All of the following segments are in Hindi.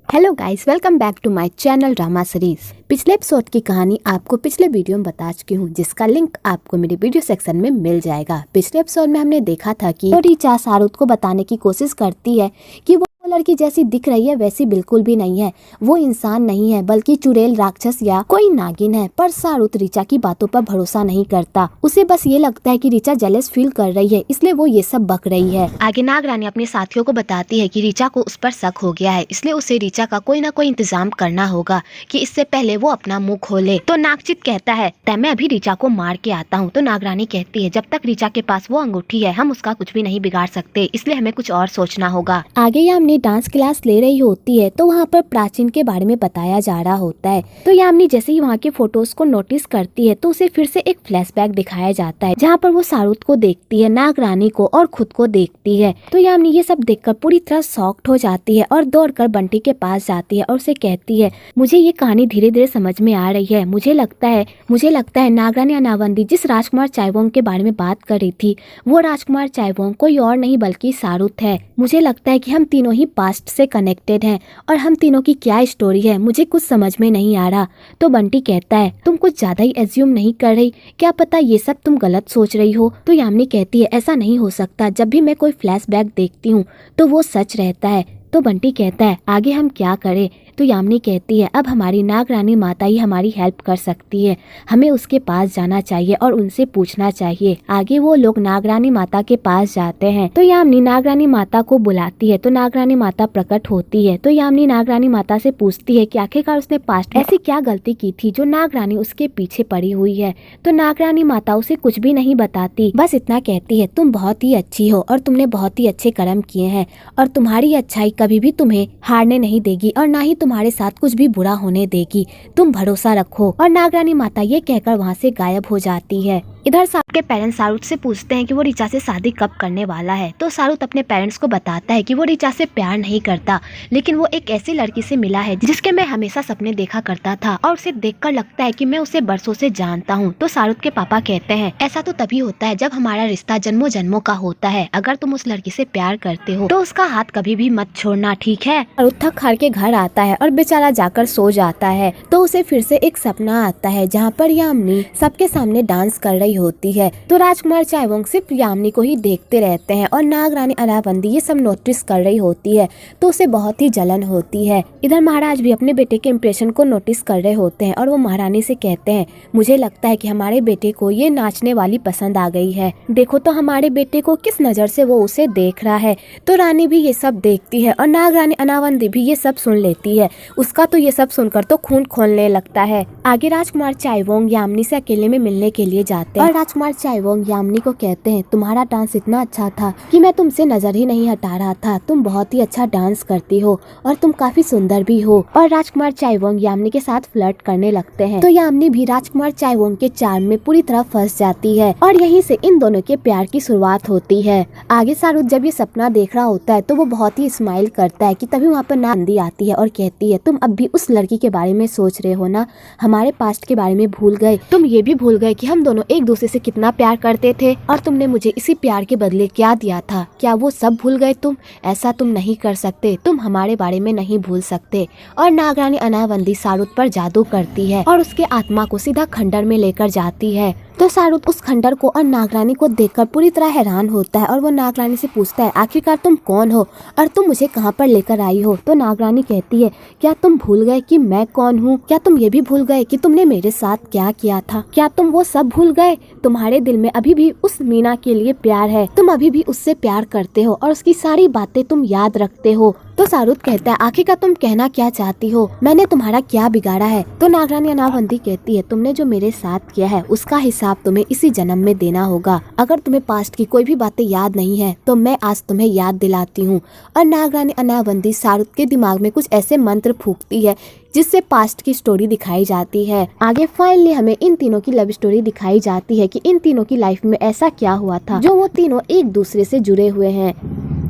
Hello guys, welcome back to my channel drama series. पिछले एपिसोड की कहानी आपको पिछले वीडियो में बता चुकी हूँ, जिसका लिंक आपको मेरे वीडियो सेक्शन में मिल जाएगा। पिछले एपिसोड में हमने देखा था कि रीचा शाहरुख को बताने की कोशिश करती है कि वो लड़की जैसी दिख रही है वैसी बिल्कुल भी नहीं है, वो इंसान नहीं है बल्कि चुड़ैल, राक्षस या कोई नागिन है। पर शाहरुख रीचा की बातों पर भरोसा नहीं करता। उसे बस ये लगता है कि रीचा जेलस फील कर रही है, इसलिए वो ये सब बक रही है। आगे नागरानी अपने साथियों को बताती है कि रीचा को उस पर शक हो गया है, इसलिए उसे रीचा का कोई ना कोई इंतजाम करना होगा कि इससे पहले वो अपना मुंह खोले। तो नागचित कहता है मैं अभी रीचा को मार के आता हूँ। तो नागरानी कहती है जब तक रीचा के पास वो अंगूठी है हम उसका कुछ भी नहीं बिगाड़ सकते, इसलिए हमें कुछ और सोचना होगा। आगे यामिनी डांस क्लास ले रही होती है तो वहाँ पर प्राचीन के बारे में बताया जा रहा होता है। तो यामिनी जैसे ही वहाँ के फोटोज को नोटिस करती है तो उसे फिर से एक फ्लैशबैक दिखाया जाता है, जहाँ पर वो शाहरुख को देखती है, नागरानी को और खुद को देखती है। तो यामिनी ये सब देखकर पूरी तरह शॉक्ड हो जाती है और दौड़कर बंटी के पास जाती है और उसे कहती है मुझे ये कहानी धीरे धीरे समझ में आ रही है। मुझे लगता है नागरानी अनावंदी जिस राजकुमार चाइवोंग के बारे में बात कर रही थी वो राजकुमार चाइवोंग कोई और नहीं बल्कि शाहरुख है। मुझे लगता है कि हम तीनों ही पास्ट से कनेक्टेड हैं और हम तीनों की क्या स्टोरी है मुझे कुछ समझ में नहीं आ रहा। तो बंटी कहता है तुम कुछ ज्यादा ही एज्यूम नहीं कर रही, क्या पता ये सब तुम गलत सोच रही हो। तो यामिनी कहती है ऐसा नहीं हो सकता, जब भी मैं कोई फ्लैशबैक देखती हूँ तो वो सच रहता है। तो बंटी कहता है आगे हम क्या करें। तो यामिनी कहती है अब हमारी नागरानी माता ही हमारी हेल्प कर सकती है, हमें उसके पास जाना चाहिए और उनसे पूछना चाहिए। आगे वो लोग नागरानी माता के पास जाते हैं। तो यामिनी नागरानी माता को बुलाती है तो नागरानी माता प्रकट होती है। तो यामिनी नागरानी माता से पूछती है कि आखिरकार उसने पास्ट ऐसी क्या गलती की थी जो नागरानी उसके पीछे पड़ी हुई है। तो नागरानी माता उसे कुछ भी नहीं बताती, बस इतना कहती है तुम बहुत ही अच्छी हो और तुमने बहुत ही अच्छे कर्म किए हैं और तुम्हारी अच्छाई कभी भी तुम्हें हारने नहीं देगी और ना ही तुम्हारे साथ कुछ भी बुरा होने देगी, तुम भरोसा रखो। और नागरानी माता ये कहकर वहाँ से गायब हो जाती है। इधर शाहरुख के पेरेंट्स शाहरुख से पूछते हैं कि वो रीचा से शादी कब करने वाला है। तो शाहरुख अपने पेरेंट्स को बताता है कि वो रीचा से प्यार नहीं करता, लेकिन वो एक ऐसी लड़की से मिला है जिसके मैं हमेशा सपने देखा करता था और उसे देखकर लगता है कि मैं उसे बरसों से जानता हूँ। तो शाहरुख के पापा कहते हैं ऐसा तो तभी होता है जब हमारा रिश्ता जन्मों जन्मों का होता है, अगर तुम उस लड़की से प्यार करते हो तो उसका हाथ कभी भी मत छोड़ना, ठीक है। शाहरुख थक हार के घर आता है और बेचारा जाकर सो जाता है। तो उसे फिर से एक सपना आता है जहाँ पर यामिनी सबके सामने डांस कर रही होती है। तो राजकुमार चाइवोंग सिर्फ यामिनी को ही देखते रहते हैं और नागरानी अनावंदी ये सब नोटिस कर रही होती है तो उसे बहुत ही जलन होती है। इधर महाराज भी अपने बेटे के इम्प्रेशन को नोटिस कर रहे होते हैं और वो महारानी से कहते हैं मुझे लगता है कि हमारे बेटे को ये नाचने वाली पसंद आ गई है, देखो तो हमारे बेटे को किस नजर से वो उसे देख रहा है। तो रानी भी ये सब देखती है और नागरानी अनावंदी भी ये सब सुन लेती है। उसका तो ये सब सुनकर तो खून खोलने लगता है। आगे राजकुमार चाइवोंग यामिनी से अकेले में मिलने के लिए जाते हैं और राजकुमार चाइवोंग यामिनी को कहते हैं तुम्हारा डांस इतना अच्छा था कि मैं तुमसे नजर ही नहीं हटा रहा था, तुम बहुत ही अच्छा डांस करती हो और तुम काफी सुंदर भी हो। और राजकुमार चाइवोंग यामिनी के साथ फ्लर्ट करने लगते हैं। तो यामिनी भी राजकुमार चाइवोंग के चार्म में पूरी तरह फंस जाती है और यहीं से इन दोनों के प्यार की शुरुआत होती है। आगे शाहरुख जब ये सपना देख रहा होता है तो वो बहुत ही स्माइल करता है कि तभी वहाँ पर नागरानी आती है और कहती है तुम अब भी उस लड़की के बारे में सोच रहे हो ना, हमारे पास्ट के बारे में भूल गए, तुम ये भी भूल गए कि हम दोनों एक दूसरे से कितना प्यार करते थे और तुमने मुझे इसी प्यार के बदले क्या दिया था, क्या वो सब भूल गए तुम? ऐसा तुम नहीं कर सकते, तुम हमारे बारे में नहीं भूल सकते। और नागरानी अनावंदी शाहरुख पर जादू करती है और उसके आत्मा को सीधा खंडर में लेकर जाती है। तो शाहरुख उस खंडर को और नागरानी को देखकर पूरी तरह हैरान होता है और वो नागरानी से पूछता है आखिरकार तुम कौन हो और तुम मुझे कहाँ पर लेकर आई हो। तो नागरानी कहती है क्या तुम भूल गए कि मैं कौन हूँ? क्या तुम ये भी भूल गए कि तुमने मेरे साथ क्या किया था? क्या तुम वो सब भूल गए? तुम्हारे दिल में अभी भी उस मीना के लिए प्यार है, तुम अभी भी उससे प्यार करते हो और उसकी सारी बातें तुम याद रखते हो। तो शाहरुख कहता है आखिरकार तुम कहना क्या चाहती हो, मैंने तुम्हारा क्या बिगाड़ा है? तो नागरानी अनावंदी कहती है तुमने जो मेरे साथ किया है उसका हिसाब तुम्हें इसी जन्म में देना होगा। अगर तुम्हें पास्ट की कोई भी बातें याद नहीं है तो मैं आज तुम्हें याद दिलाती हूँ। और नागरानी अनावंदी शाहरुख के दिमाग में कुछ ऐसे मंत्र फूंकती है जिससे पास्ट की स्टोरी दिखाई जाती है। आगे फाइनली हमें इन तीनों की लव स्टोरी दिखाई जाती है कि इन तीनों की लाइफ में ऐसा क्या हुआ था जो वो तीनों एक दूसरे से जुड़े हुए हैं।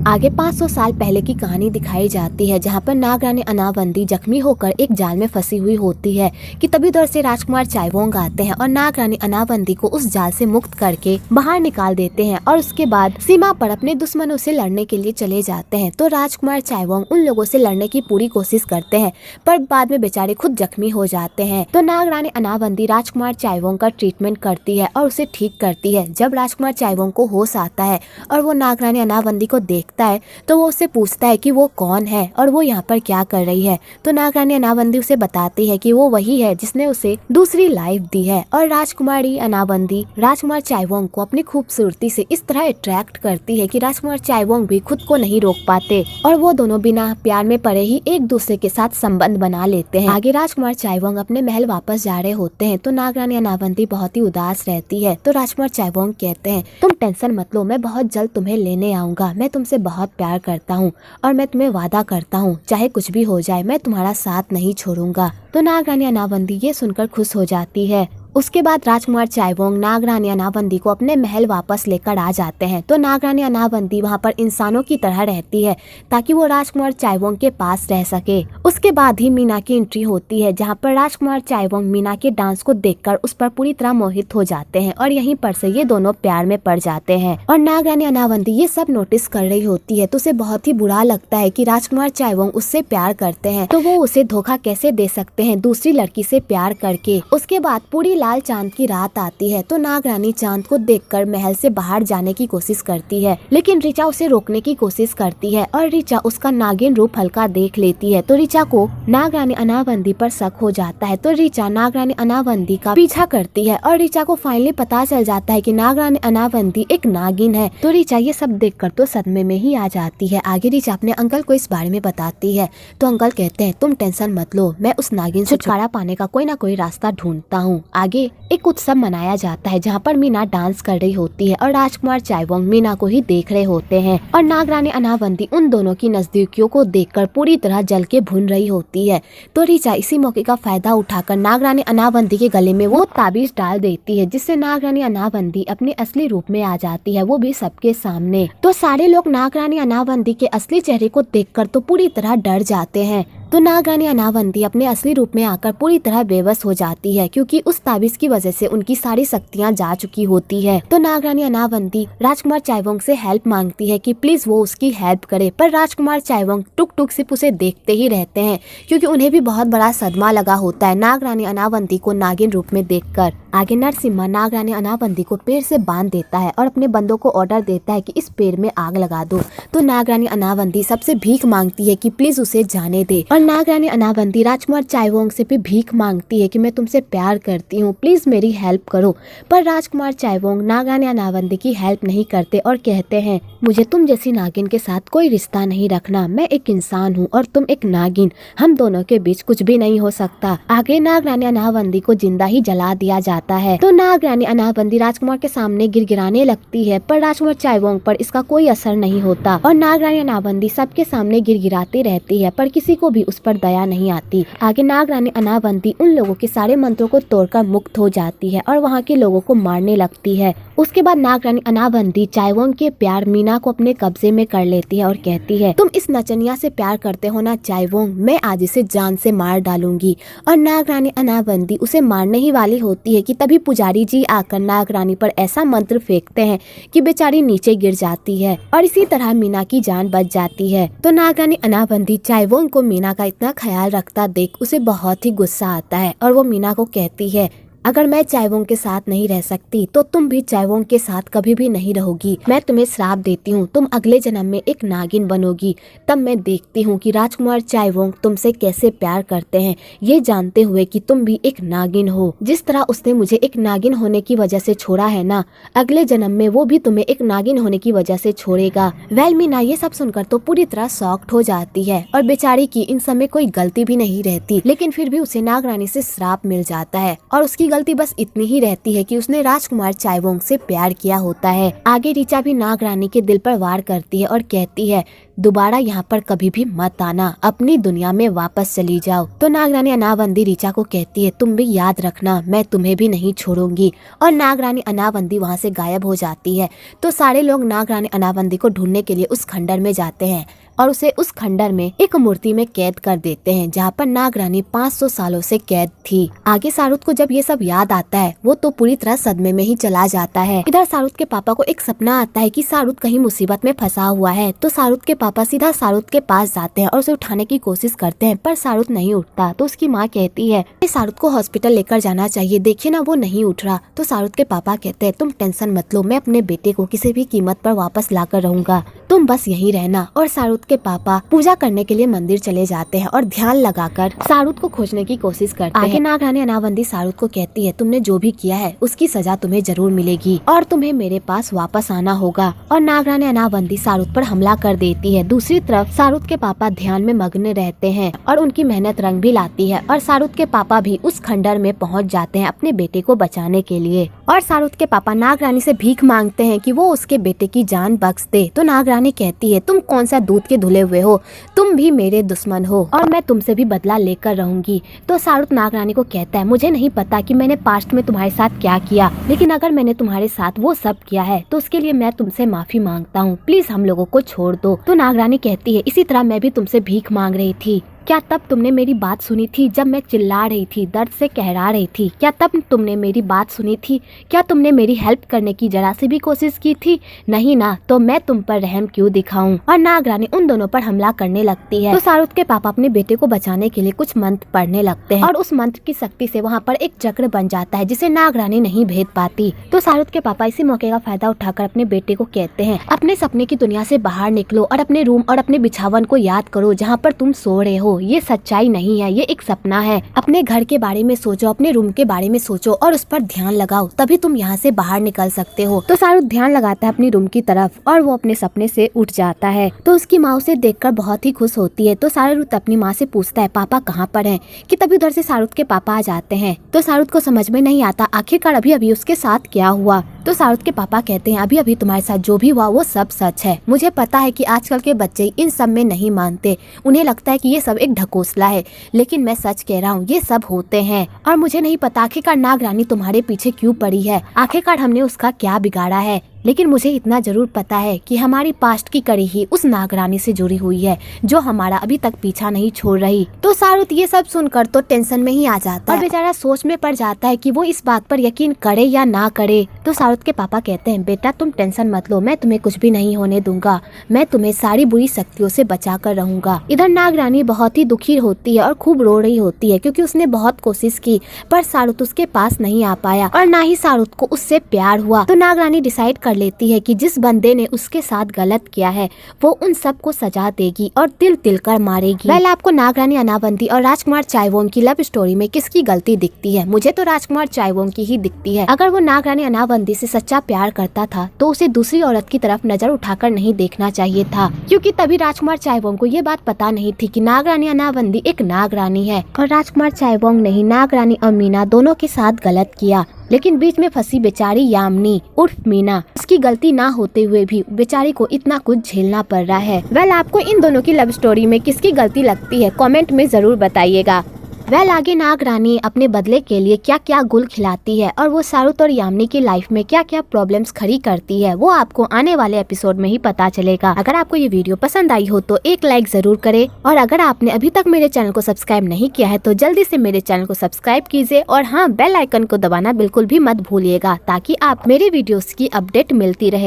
आगे 500 साल पहले की कहानी दिखाई जाती है, जहाँ पर नागरानी अनावंदी जख्मी होकर एक जाल में फंसी हुई होती है कि तभी दौर से राजकुमार चाइवोंग आते हैं और नागरानी अनावंदी को उस जाल से मुक्त करके बाहर निकाल देते हैं और उसके बाद सीमा पर अपने दुश्मनों से लड़ने के लिए चले जाते हैं। तो राजकुमार चाइवोंग उन लोगों से लड़ने की पूरी कोशिश करते हैं, पर बाद में बेचारे खुद जख्मी हो जाते हैं। तो नागरानी अनावंदी राजकुमार चाइवोंग का ट्रीटमेंट करती है और उसे ठीक करती है। जब राजकुमार चाइवोंग को होश आता है और वो नागरानी अनावंदी को देखता है तो वो उससे पूछता है कि वो कौन है और वो यहाँ पर क्या कर रही है। तो नागरानी अनावंदी उसे बताती है कि वो वही है जिसने उसे दूसरी लाइफ दी है। और राजकुमारी अनावंदी राजकुमार चाइवोंग को अपनी खूबसूरती से इस तरह अट्रैक्ट करती है कि राजकुमार चाइवोंग भी खुद को नहीं रोक पाते और वो दोनों बिना प्यार में पड़े ही एक दूसरे के साथ संबंध बना लेते हैं। आगे राजकुमार चाइवोंग अपने महल वापस जा रहे होते हैं तो नागरानी अनावंदी बहुत ही उदास रहती है। तो राजकुमार चाइवोंग कहते हैं, तुम टेंशन मत लो, मैं बहुत जल्द तुम्हें लेने आऊंगा। मैं तुमसे बहुत प्यार करता हूँ और मैं तुम्हें वादा करता हूँ चाहे कुछ भी हो जाए मैं तुम्हारा साथ नहीं छोड़ूंगा। तो नागरानी अनावंदी ये सुनकर खुश हो जाती है। उसके बाद राजकुमार चाइवोंग नागरानी अनावंदी को अपने महल वापस लेकर आ जाते हैं। तो नागरानी अनावंदी वहाँ पर इंसानों की तरह रहती है ताकि वो राजकुमार चाइवोंग के पास रह सके। उसके बाद ही मीना की एंट्री होती है, जहाँ पर राजकुमार चाइवोंग मीना के डांस को देखकर उस पर पूरी तरह मोहित हो जाते हैं और यहीं पर से ये दोनों प्यार में पड़ जाते हैं। और नागरानी अनावंदी ये सब नोटिस कर रही होती है तो उसे बहुत ही बुरा लगता है कि राजकुमार चाइवोंग उससे प्यार करते हैं, तो वो उसे धोखा कैसे दे सकते हैं दूसरी लड़की से प्यार करके। उसके बाद पूरी लाल चांद की रात आती है तो नागरानी चांद को देखकर महल से बाहर जाने की कोशिश करती है, लेकिन ऋचा उसे रोकने की कोशिश करती है और ऋचा उसका नागिन रूप हल्का देख लेती है। तो ऋचा को नागरानी अनावंदी पर शक हो जाता है तो ऋचा नागरानी अनावंदी का पीछा करती है और ऋचा को फाइनली पता चल जाता है कि नागरानी अनावंदी एक नागिन है। तो ऋचा ये सब देखकर तो सदमे में ही आ जाती है। आगे ऋचा अपने अंकल को इस बारे में बताती है तो अंकल कहते हैं, तुम टेंशन मत लो, मैं उस नागिन से छुटकारा पाने का कोई ना कोई रास्ता ढूंढता हूँ। आगे एक उत्सव मनाया जाता है जहाँ पर मीना डांस कर रही होती है और राजकुमार चाइवोंग मीना को ही देख रहे होते हैं और नागरानी अनावंदी उन दोनों की नजदीकियों को देखकर पूरी तरह जल के भुन रही होती है। तो ऋचा इसी मौके का फायदा उठाकर नागरानी अनावंदी के गले में वो ताबीज डाल देती है, जिससे नागरानी अनावंदी अपने असली रूप में आ जाती है, वो भी सबके सामने। तो सारे लोग नागरानी अनावंदी के असली चेहरे को देखकर तो पूरी तरह डर जाते हैं। तो नागरानी अनावंदी अपने असली रूप में आकर पूरी तरह बेबस हो जाती है क्योंकि उस ताबीज की वजह से उनकी सारी शक्तियां जा चुकी होती है। तो नागरानी अनावंदी राजकुमार चाइवोंग से हेल्प मांगती है कि प्लीज वो उसकी हेल्प करे, पर राजकुमार चाइवोंग टुक टुक सिर्फ उसे देखते ही रहते हैं क्योंकि उन्हें भी बहुत बड़ा सदमा लगा होता है नागरानी अनावंदी को नागिन रूप में देखकर। आगे नरसिम्हा नागरानी अनावंदी को पेड़ से बांध देता है और अपने बंदों को ऑर्डर देता है कि इस पेड़ में आग लगा दो। तो नागरानी अनावंदी सबसे भीख मांगती है कि प्लीज उसे जाने दे और नागरानी अनावंदी राजकुमार चाइवोंग से भी भीख मांगती है कि मैं तुमसे प्यार करती हूँ, प्लीज मेरी हेल्प करो। पर राजकुमार चाइवोंग नागरानी अनावंदी की हेल्प नहीं करते और कहते हैं, मुझे तुम जैसी नागिन के साथ कोई रिश्ता नहीं रखना, मैं एक इंसान हूँ और तुम एक नागिन, हम दोनों के बीच कुछ भी नहीं हो सकता। आगे नागरानी अनावंदी को जिंदा ही जला दिया जाता है। तो नागरानी अनावंदी राजकुमार के सामने गिड़गिड़ाने लगती है पर राजकुमार चाइवोंग पर इसका कोई असर नहीं होता और नागरानी अनावंदी सबके सामने गिड़गिड़ाती रहती है पर किसी को भी उस पर दया नहीं आती। आगे नागरानी अनावंदी उन लोगों के सारे मंत्रों को तोड़कर मुक्त हो जाती है और वहाँ के लोगों को मारने लगती है। उसके बाद नागरानी अनावंदी चाइवोंग के प्यार मीना को अपने कब्जे में कर लेती है और कहती है, तुम इस नचनिया से प्यार करते हो ना चाइवोंग, मैं आज इसे जान से मार डालूंगी। और नागरानी अनावंदी उसे मारने ही वाली होती है कि तभी पुजारी जी आकर नागरानी पर ऐसा मंत्र फेंकते हैं कि बेचारी नीचे गिर जाती है और इसी तरह मीना की जान बच जाती है। तो नागरानी अनावंदी चाइवोंग को मीना का इतना ख्याल रखता देख उसे बहुत ही गुस्सा आता है और वो मीना को कहती है, अगर मैं चाइवोंग के साथ नहीं रह सकती तो तुम भी चाइवोंग के साथ कभी भी नहीं रहोगी। मैं तुम्हें श्राप देती हूँ, तुम अगले जन्म में एक नागिन बनोगी, तब मैं देखती हूँ कि राजकुमार चाइवोंग तुमसे कैसे प्यार करते हैं, ये जानते हुए कि तुम भी एक नागिन हो। जिस तरह उसने मुझे एक नागिन होने की वजह से छोड़ा है ना, अगले जन्म में वो भी तुम्हें एक नागिन होने की वजह से छोड़ेगा। वेल मीना ये सब सुनकर तो पूरी तरह शॉक्ड हो जाती है और बेचारी की इन समय कोई गलती भी नहीं रहती, लेकिन फिर भी उसे नागरानी से श्राप मिल जाता है और उसकी गलती बस इतनी ही रहती है कि उसने राजकुमार चाइवोंग से प्यार किया होता है। आगे ऋचा भी नागरानी के दिल पर वार करती है और कहती है, दोबारा यहाँ पर कभी भी मत आना, अपनी दुनिया में वापस चली जाओ। तो नागरानी अनावंदी ऋचा को कहती है तुम भी याद रखना, मैं तुम्हें भी नहीं छोड़ूंगी। और नागरानी अनावंदी वहाँ से गायब हो जाती है। तो सारे लोग नागरानी अनावंदी को ढूंढने के लिए उस खंडर में जाते हैं और उसे उस खंडर में एक मूर्ति में कैद कर देते हैं, जहाँ पर नागरानी 500 सालों से कैद थी। आगे शाहरुख को जब ये सब याद आता है वो तो पूरी तरह सदमे में ही चला जाता है। इधर शाहरुख के पापा को एक सपना आता है कि शाहरुख कहीं मुसीबत में फंसा हुआ है। तो शाहरुख के पापा सीधा शाहरुख के पास जाते हैं और उसे उठाने की कोशिश करते हैं, पर शाहरुख नहीं उठता। तो उसकी माँ कहती है शाहरुख को हॉस्पिटल लेकर जाना चाहिए, देखिए ना वो नहीं उठ रहा। तो शाहरुख के पापा कहते हैं तुम टेंशन मत लो, मैं अपने बेटे को किसी भी कीमत पर वापस लाकर रहूंगा, तुम बस यहीं रहना। और शाहरुख के पापा पूजा करने के लिए मंदिर चले जाते हैं और ध्यान लगाकर शाहरुख को खोजने की कोशिश करते हैं। आगे नागरानी अनावंदी शाहरुख को कहती है तुमने जो भी किया है उसकी सजा तुम्हें जरूर मिलेगी और तुम्हें मेरे पास वापस आना होगा। और नागरानी अनावंदी शाहरुख पर हमला कर देती है। दूसरी तरफ शाहरुख के पापा ध्यान में मग्न रहते हैं और उनकी मेहनत रंग भी लाती है और शाहरुख के पापा भी उस खंडर में पहुंच जाते हैं अपने बेटे को बचाने के लिए। और शाहरुख के पापा नागरानी से भीख मांगते हैं कि वो उसके बेटे की जान बख्श दे। तो नागरानी कहती है तुम कौन सा दूध के धुले हुए हो, तुम भी मेरे दुश्मन हो और मैं तुमसे भी बदला लेकर रहूंगी। तो शाहरुख नागरानी को कहता है मुझे नहीं पता कि मैंने पास्ट में तुम्हारे साथ क्या किया, लेकिन अगर मैंने तुम्हारे साथ वो सब किया है तो उसके लिए मैं तुमसे माफी मांगता हूँ, प्लीज हम लोगों को छोड़ दो। तो नागरानी कहती है इसी तरह मैं भी तुमसे भीख मांग रही थी, क्या तब तुमने मेरी बात सुनी थी जब मैं चिल्ला रही थी, दर्द से कहरा रही थी? क्या तब तुमने मेरी बात सुनी थी? क्या तुमने मेरी हेल्प करने की जरा सी भी कोशिश की थी? नहीं ना, तो मैं तुम पर रहम क्यों दिखाऊं? और नागरानी उन दोनों पर हमला करने लगती है। तो शाहरुख के पापा अपने बेटे को बचाने के लिए कुछ मंत्र पढ़ने लगते हैं और उस मंत्र की शक्ति से वहाँ पर एक चक्र बन जाता है जिसे नागरानी नहीं भेद पाती। तो शाहरुख के पापा इसी मौके का फायदा उठाकर अपने बेटे को कहते हैं अपने सपने की दुनिया से बाहर निकलो और अपने रूम और अपने बिछावन को याद करो जहाँ पर तुम सो रहे हो। ये सच्चाई नहीं है, ये एक सपना है। अपने घर के बारे में सोचो, अपने रूम के बारे में सोचो और उस पर ध्यान लगाओ, तभी तुम यहाँ से बाहर निकल सकते हो। तो शाहरुख ध्यान लगाता है अपनी रूम की तरफ और वो अपने सपने से उठ जाता है। तो उसकी माँ उसे देखकर बहुत ही खुश होती है। तो शाहरुख अपनी माँ से पूछता है पापा कहाँ पर हैं? कि तभी उधर से शाहरुख के पापा आ जाते हैं। तो शाहरुख को समझ में नहीं आता आखिरकार अभी अभी उसके साथ क्या हुआ। तो शाहरुख के पापा कहते हैं अभी अभी तुम्हारे साथ जो भी हुआ वो सब सच है। मुझे पता है कि आजकल के बच्चे इन सब में नहीं मानते, उन्हें लगता है कि ये सब एक ढकोसला है, लेकिन मैं सच कह रहा हूँ ये सब होते हैं। और मुझे नहीं पता आखिरकार नागरानी तुम्हारे पीछे क्यों पड़ी है, आखिरकार हमने उसका क्या बिगाड़ा है, लेकिन मुझे इतना जरूर पता है कि हमारी पास्ट की कड़ी ही उस नागरानी से जुड़ी हुई है जो हमारा अभी तक पीछा नहीं छोड़ रही। तो शाहरुख ये सब सुनकर तो टेंशन में ही आ जाता है और बेचारा सोच में पड़ जाता है कि वो इस बात पर यकीन करे या ना करे। तो शाहरुख के पापा कहते हैं बेटा तुम टेंशन मत लो, मैं तुम्हें कुछ भी नहीं होने दूंगा, मैं तुम्हें सारी बुरी शक्तियों से बचा कर रहूंगा। इधर नागरानी बहुत ही दुखी होती है और खूब रो रही होती है क्योंकि उसने बहुत कोशिश की पर शाहरुख उसके पास नहीं आ पाया और ना ही शाहरुख को उससे प्यार हुआ। तो नागरानी डिसाइड कर लेती है कि जिस बंदे ने उसके साथ गलत किया है वो उन सबको सजा देगी और तिल तिल कर मारेगी। वेल आपको नागरानी अनावंती और राजकुमार चाइवोंग की लव स्टोरी में किसकी गलती दिखती है? मुझे तो राजकुमार चाइवोंग की ही दिखती है। अगर वो नागरानी अनावंती से सच्चा प्यार करता था तो उसे दूसरी औरत की तरफ नजर उठाकर नहीं देखना चाहिए था, क्योंकि तभी राजकुमार चाइवोंग को ये बात पता नहीं थी कि नागरानी अनावंती एक नागरानी है और राजकुमार चाइवोंग ने ही नागरानी और मीना दोनों के साथ गलत किया। लेकिन बीच में फंसी बेचारी यामिनी उर्फ मीना, उसकी गलती ना होते हुए भी बेचारी को इतना कुछ झेलना पड़ रहा है। वेल आपको इन दोनों की लव स्टोरी में किसकी गलती लगती है कमेंट में जरूर बताइएगा। वेल आगे नागरानी अपने बदले के लिए क्या क्या गुल खिलाती है और वो शाहरुख और यामिनी की लाइफ में क्या क्या प्रॉब्लम्स खड़ी करती है वो आपको आने वाले एपिसोड में ही पता चलेगा। अगर आपको ये वीडियो पसंद आई हो तो एक लाइक जरूर करें और अगर आपने अभी तक मेरे चैनल को सब्सक्राइब नहीं किया है तो जल्दी से मेरे चैनल को सब्सक्राइब कीजिए और हाँ बेल आइकन को दबाना बिल्कुल भी मत भूलिएगा ताकि आप मेरे वीडियोस की अपडेट मिलती रहे।